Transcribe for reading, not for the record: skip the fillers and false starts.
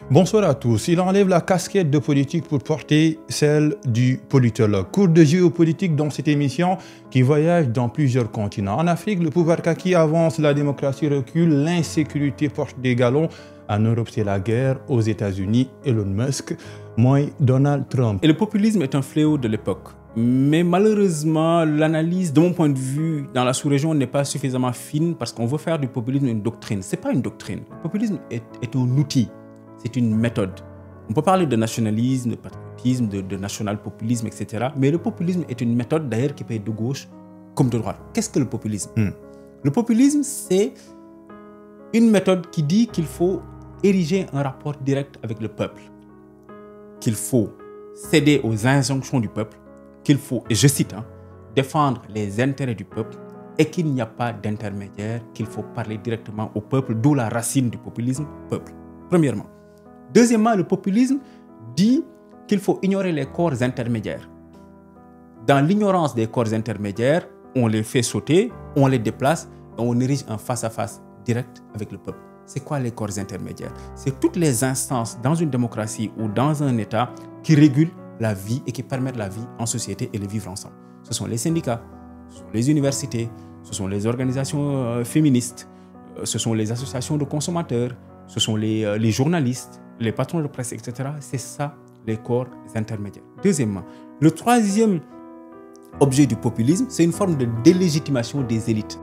Bonsoir à tous. Il enlève la casquette de politique pour porter celle du politologue. Cours de géopolitique dans cette émission qui voyage dans plusieurs continents. En Afrique, le pouvoir kaki avance, la démocratie recule, l'insécurité porte des galons. En Europe, c'est la guerre. Aux États-Unis, Elon Musk, moins Donald Trump. Et le populisme est un fléau de l'époque. Mais malheureusement, l'analyse, de mon point de vue, dans la sous-région n'est pas suffisamment fine parce qu'on veut faire du populisme une doctrine. Ce n'est pas une doctrine. Le populisme est un outil. C'est une méthode. On peut parler de nationalisme, de patriotisme, de national-populisme, etc. Mais le populisme est une méthode, d'ailleurs, qui peut être de gauche comme de droite. Qu'est-ce que le populisme? Le populisme, c'est une méthode qui dit qu'il faut ériger un rapport direct avec le peuple, qu'il faut céder aux injonctions du peuple, qu'il faut, et je cite, défendre les intérêts du peuple et qu'il n'y a pas d'intermédiaire, qu'il faut parler directement au peuple, d'où la racine du populisme, peuple. Premièrement. Deuxièmement, le populisme dit qu'il faut ignorer les corps intermédiaires. Dans l'ignorance des corps intermédiaires, on les fait sauter, on les déplace et on érige un face-à-face direct avec le peuple. C'est quoi les corps intermédiaires? C'est toutes les instances dans une démocratie ou dans un État qui régulent la vie et qui permettent la vie en société et le vivre ensemble. Ce sont les syndicats, ce sont les universités, ce sont les organisations féministes, ce sont les associations de consommateurs, ce sont les journalistes, les patrons de presse, etc. C'est ça, les corps intermédiaires. Deuxièmement, le troisième objet du populisme, c'est une forme de délégitimation des élites.